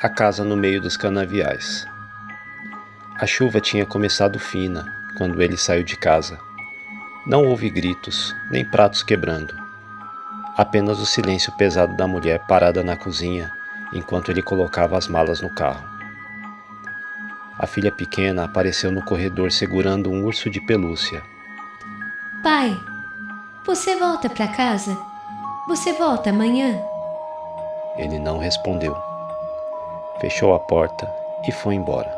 A casa no meio dos canaviais. A chuva tinha começado fina quando ele saiu de casa. Não houve gritos, nem pratos quebrando. Apenas o silêncio pesado da mulher parada na cozinha enquanto ele colocava as malas no carro. A filha pequena apareceu no corredor segurando um urso de pelúcia. Pai, você volta para casa? Você volta amanhã? Ele não respondeu. Fechou a porta e foi embora.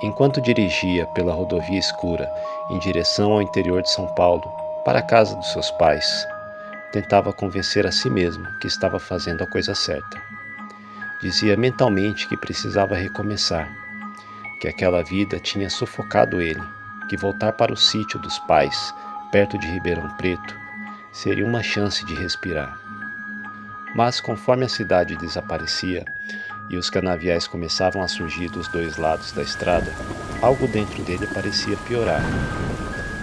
Enquanto dirigia pela rodovia escura em direção ao interior de São Paulo, para a casa dos seus pais, tentava convencer a si mesmo que estava fazendo a coisa certa. Dizia mentalmente que precisava recomeçar, que aquela vida tinha sufocado ele, que voltar para o sítio dos pais, perto de Ribeirão Preto, seria uma chance de respirar. Mas conforme a cidade desaparecia e os canaviais começavam a surgir dos dois lados da estrada, algo dentro dele parecia piorar.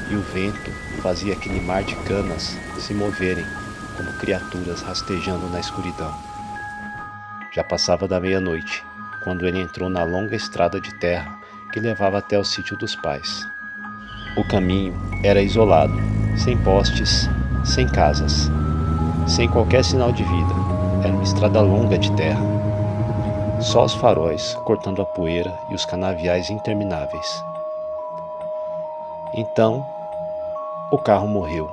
E o vento fazia aquele mar de canas se moverem como criaturas rastejando na escuridão. Já passava da meia-noite, quando ele entrou na longa estrada de terra que levava até o sítio dos pais. O caminho era isolado, sem postes, sem casas, sem qualquer sinal de vida. Era uma estrada longa de terra. Só os faróis cortando a poeira e os canaviais intermináveis. Então, o carro morreu.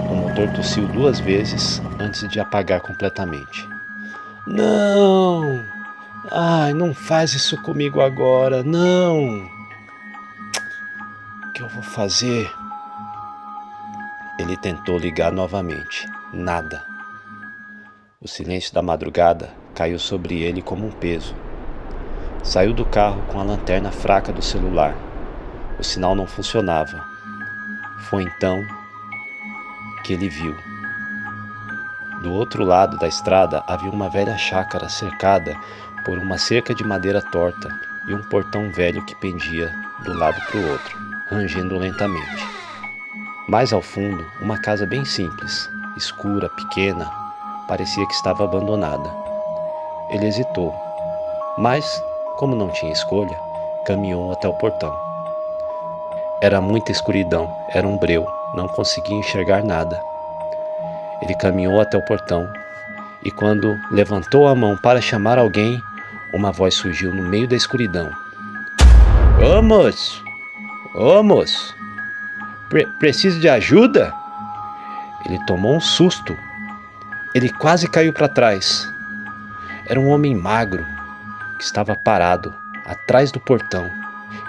O motor tossiu 2 vezes antes de apagar completamente. Não! Ai, não faz isso comigo agora, não! O que eu vou fazer? Ele tentou ligar novamente. Nada. O silêncio da madrugada caiu sobre ele como um peso. Saiu do carro com a lanterna fraca do celular. O sinal não funcionava. Foi então que ele viu. Do outro lado da estrada havia uma velha chácara cercada por uma cerca de madeira torta e um portão velho que pendia do lado para o outro, rangendo lentamente. Mais ao fundo, uma casa bem simples, escura, pequena, parecia que estava abandonada. Ele hesitou, mas, como não tinha escolha, caminhou até o portão. Era muita escuridão, era um breu, não conseguia enxergar nada. Ele caminhou até o portão e quando levantou a mão para chamar alguém, uma voz surgiu no meio da escuridão. Ô moço! Ô moço! Preciso de ajuda? Ele tomou um susto. Ele quase caiu para trás. Era um homem magro que estava parado atrás do portão.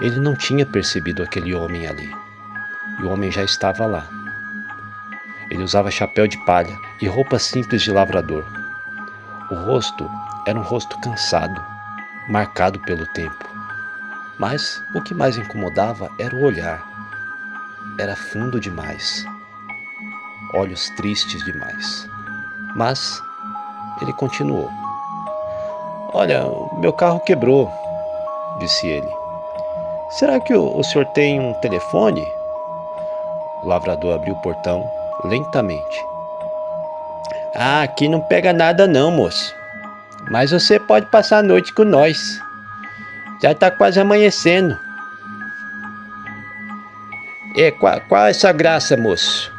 Ele não tinha percebido aquele homem ali. E o homem já estava lá. Ele usava chapéu de palha e roupa simples de lavrador. O rosto era um rosto cansado, marcado pelo tempo. Mas o que mais incomodava era o olhar. Era fundo demais. Olhos tristes demais. Mas ele continuou. Olha, meu carro quebrou, disse ele. Será que o senhor tem um telefone? O lavrador abriu o portão lentamente. Ah, aqui não pega nada não, moço. Mas você pode passar a noite com nós. Já está quase amanhecendo. Qual é essa graça, moço?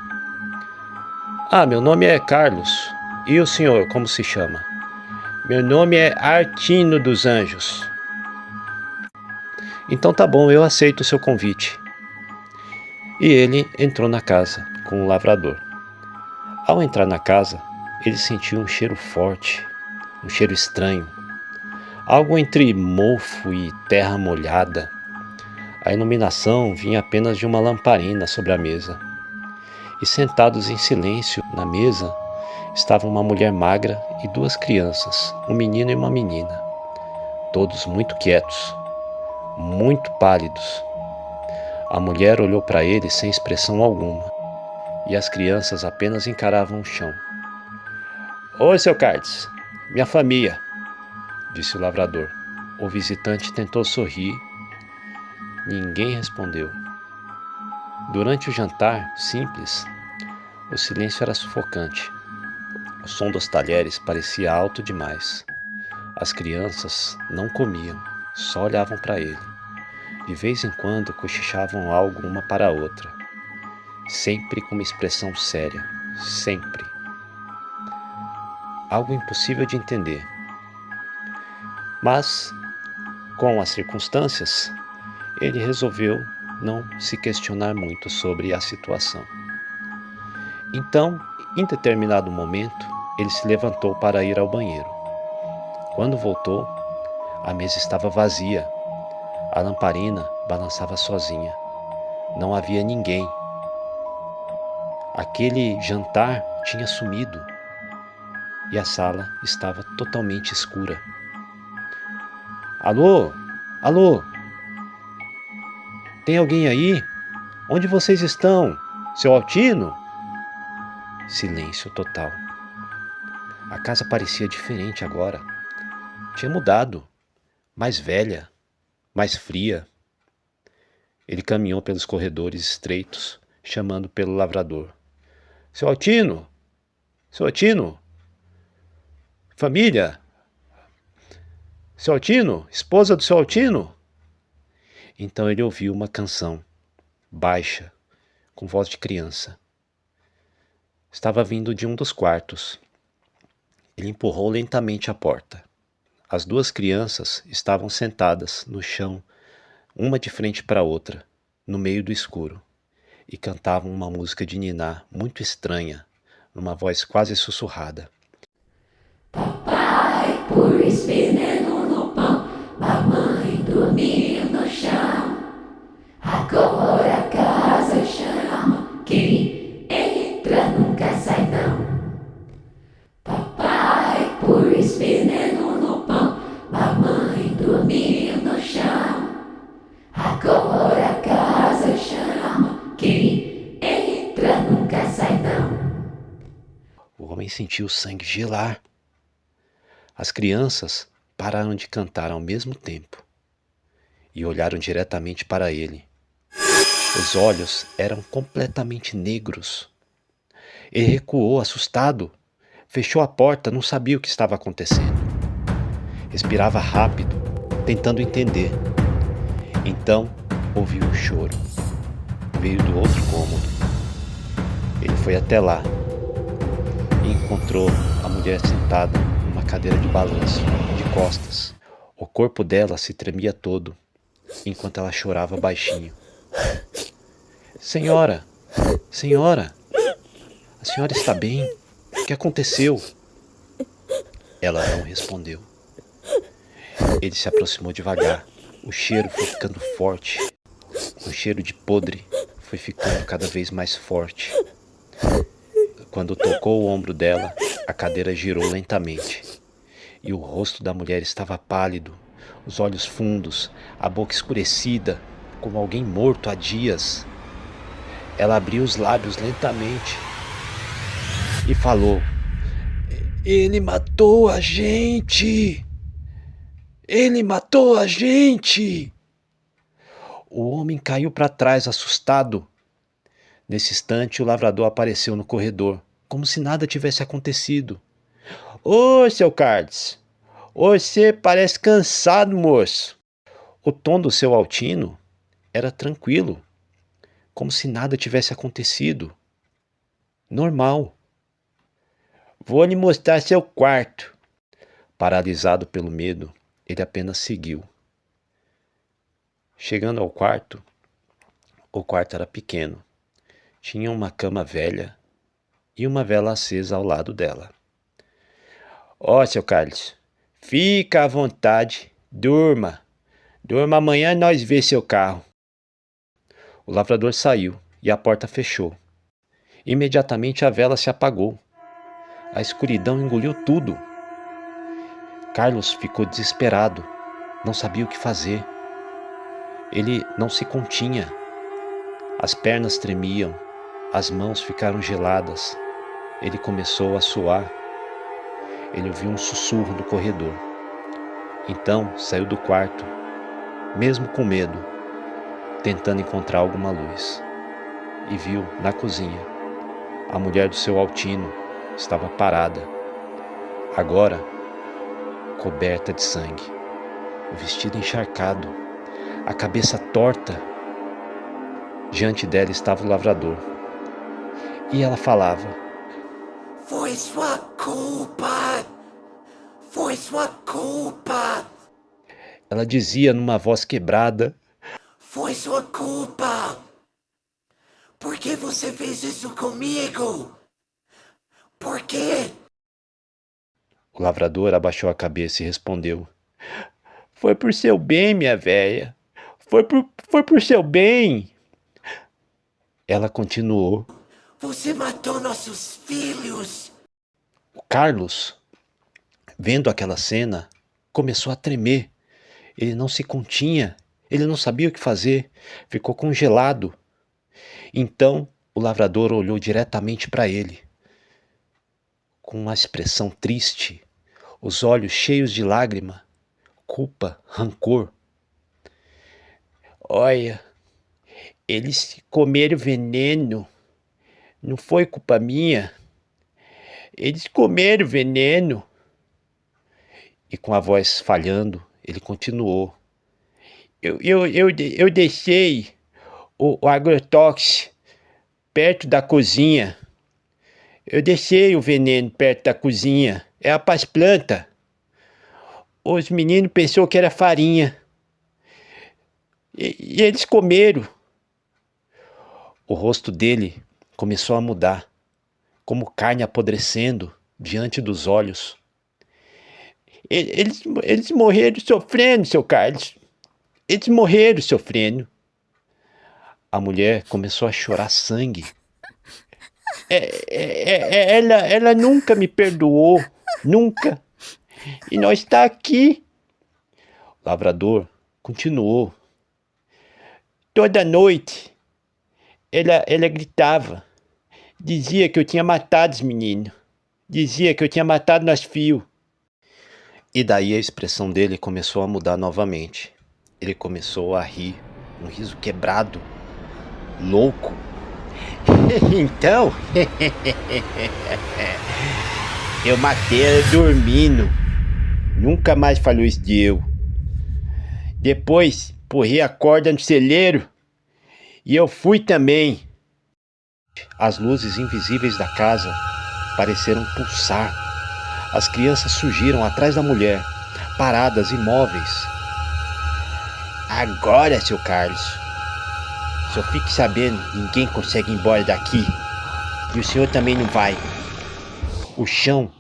Ah, meu nome é Carlos. E o senhor, como se chama? Meu nome é Artino dos Anjos. Então tá bom, eu aceito o seu convite. E ele entrou na casa com o lavrador. Ao entrar na casa, ele sentiu um cheiro forte, um cheiro estranho. Algo entre mofo e terra molhada. A iluminação vinha apenas de uma lamparina sobre a mesa. E sentados em silêncio na mesa, estava uma mulher magra e 2 crianças, um menino e uma menina. Todos muito quietos, muito pálidos. A mulher olhou para ele sem expressão alguma, e as crianças apenas encaravam o chão. Oi, seu Carlos, minha família, disse o lavrador. O visitante tentou sorrir. Ninguém respondeu. Durante o jantar simples, o silêncio era sufocante. O som dos talheres parecia alto demais. As crianças não comiam, só olhavam para ele. De vez em quando cochichavam algo uma para a outra, sempre com uma expressão séria, sempre. Algo impossível de entender. Mas, com as circunstâncias, ele resolveu não se questionar muito sobre a situação. Então, em determinado momento, ele se levantou para ir ao banheiro. Quando voltou, a mesa estava vazia. A lamparina balançava sozinha. Não havia ninguém. Aquele jantar tinha sumido e a sala estava totalmente escura. Alô? Alô? Tem alguém aí? Onde vocês estão? Seu Altino? Silêncio total. A casa parecia diferente agora. Tinha mudado. Mais velha, mais fria. Ele caminhou pelos corredores estreitos, chamando pelo lavrador. Seu Altino? Seu Altino? Família? Seu Altino? Esposa do seu Altino? Então ele ouviu uma canção, baixa, com voz de criança. Estava vindo de um dos quartos. Ele empurrou lentamente a porta. As duas crianças estavam sentadas no chão, uma de frente para a outra, no meio do escuro, e cantavam uma música de niná muito estranha, numa voz quase sussurrada. Papai pôs veneno no pão, mamãe dormiu no chão. Agora a casa chama, quem entra nunca sai não. Papai pôs veneno no pão, mamãe dormiu no chão. Agora a casa chama, quem entra nunca sai não. O homem sentiu o sangue gelar. As crianças pararam de cantar ao mesmo tempo e olharam diretamente para ele. Os olhos eram completamente negros. Ele recuou, assustado. Fechou a porta, não sabia o que estava acontecendo. Respirava rápido, tentando entender. Então, ouviu um choro. Veio do outro cômodo. Ele foi até lá e encontrou a mulher sentada numa cadeira de balanço, de costas. O corpo dela se tremia todo, enquanto ela chorava baixinho. Senhora, senhora, a senhora está bem? O que aconteceu? Ela não respondeu. Ele se aproximou devagar. O cheiro foi ficando forte. O cheiro de podre foi ficando cada vez mais forte. Quando tocou o ombro dela, a cadeira girou lentamente. E o rosto da mulher estava pálido, os olhos fundos, a boca escurecida, como alguém morto há dias. Ela abriu os lábios lentamente e falou: Ele matou a gente! Ele matou a gente! O homem caiu para trás, assustado. Nesse instante, o lavrador apareceu no corredor, como se nada tivesse acontecido. Ô, seu Carlos, você parece cansado, moço. O tom do seu Altino era tranquilo, como se nada tivesse acontecido. Normal. Vou lhe mostrar seu quarto. Paralisado pelo medo, ele apenas seguiu. Chegando ao quarto, o quarto era pequeno. Tinha uma cama velha e uma vela acesa ao lado dela. Ó, seu Carlos, fica à vontade, durma. Durma, amanhã nós vê seu carro. O lavrador saiu e a porta fechou. Imediatamente a vela se apagou. A escuridão engoliu tudo. Carlos ficou desesperado, não sabia o que fazer. Ele não se continha. As pernas tremiam, as mãos ficaram geladas. Ele começou a suar. Ele ouviu um sussurro no corredor. Então saiu do quarto, mesmo com medo, tentando encontrar alguma luz. E viu na cozinha. A mulher do seu Altino estava parada. Agora, coberta de sangue, o vestido encharcado, a cabeça torta. Diante dela estava o lavrador. E ela falava: Foi sua culpa! Foi sua culpa! Ela dizia numa voz quebrada: Foi sua culpa! Por que você fez isso comigo? Por quê? O lavrador abaixou a cabeça e respondeu: Foi por seu bem, minha véia. Foi por seu bem. Ela continuou: Você matou nossos filhos! O Carlos, vendo aquela cena, começou a tremer. Ele não se continha, ele não sabia o que fazer, ficou congelado. Então o lavrador olhou diretamente para ele, com uma expressão triste, os olhos cheios de lágrima, culpa, rancor. Olha, eles comeram veneno, não foi culpa minha. Eles comeram veneno. E com a voz falhando, ele continuou: Eu deixei o agrotóxico perto da cozinha. Eu deixei o veneno perto da cozinha. É para as plantas. Os meninos pensaram que era farinha. E eles comeram. O rosto dele começou a mudar, como carne apodrecendo diante dos olhos. Eles morreram sofrendo, seu Carlos. Eles morreram sofrendo. A mulher começou a chorar sangue. Ela nunca me perdoou, nunca. E nós está aqui. O lavrador continuou. Toda noite, ela gritava. Dizia que eu tinha matado os meninos. Dizia que eu tinha matado nós filhos. E daí a expressão dele começou a mudar novamente. Ele começou a rir, um riso quebrado, louco. Então, eu matei ela dormindo. Nunca mais falou isso de eu. Depois, porrei a corda no celeiro e eu fui também. As luzes invisíveis da casa pareceram pulsar. As crianças surgiram atrás da mulher, paradas, imóveis. Agora, seu Carlos, o senhor fique sabendo, ninguém consegue ir embora daqui. E o senhor também não vai. O chão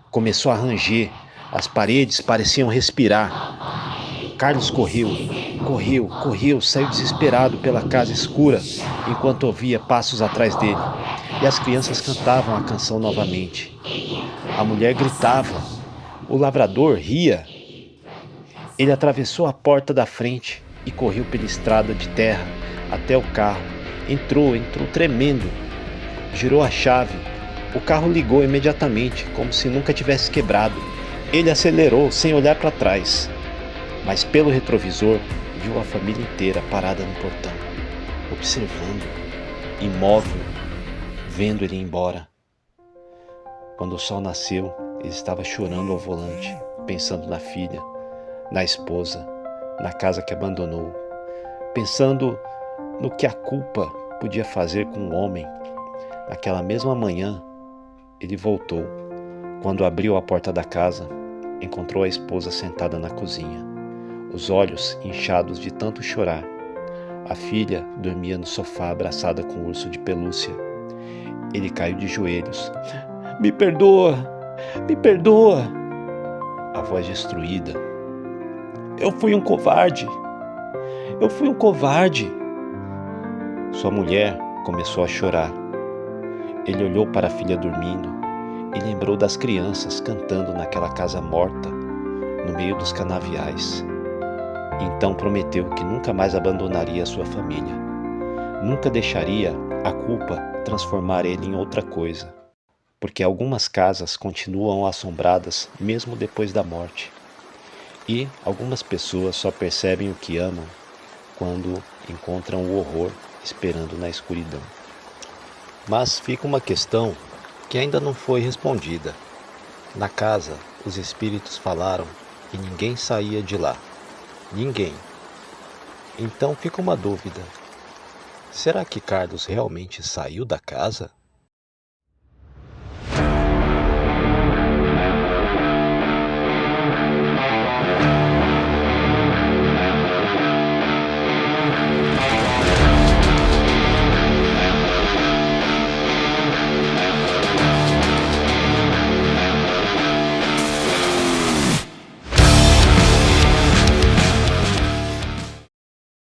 começou a ranger, as paredes pareciam respirar. Carlos correu, saiu desesperado pela casa escura, enquanto ouvia passos atrás dele. E as crianças cantavam a canção novamente. A mulher gritava. O lavrador ria. Ele atravessou a porta da frente e correu pela estrada de terra até o carro. Entrou tremendo. Girou a chave. O carro ligou imediatamente, como se nunca tivesse quebrado. Ele acelerou sem olhar para trás. Mas pelo retrovisor, viu a família inteira parada no portão, observando, imóvel, vendo ele ir embora. Quando o sol nasceu, ele estava chorando ao volante, pensando na filha, na esposa, na casa que abandonou, pensando no que a culpa podia fazer com o homem. Naquela mesma manhã, ele voltou. Quando abriu a porta da casa, encontrou a esposa sentada na cozinha, os olhos inchados de tanto chorar. A filha dormia no sofá abraçada com um urso de pelúcia. Ele caiu de joelhos. Me perdoa! Me perdoa! A voz destruída. Eu fui um covarde! Eu fui um covarde! Sua mulher começou a chorar. Ele olhou para a filha dormindo e lembrou das crianças cantando naquela casa morta, no meio dos canaviais. Então prometeu que nunca mais abandonaria a sua família. Nunca deixaria a culpa transformar ele em outra coisa. Porque algumas casas continuam assombradas mesmo depois da morte. E algumas pessoas só percebem o que amam quando encontram o horror esperando na escuridão. Mas fica uma questão que ainda não foi respondida. Na casa, os espíritos falaram e ninguém saía de lá. Ninguém. Então fica uma dúvida: será que Carlos realmente saiu da casa?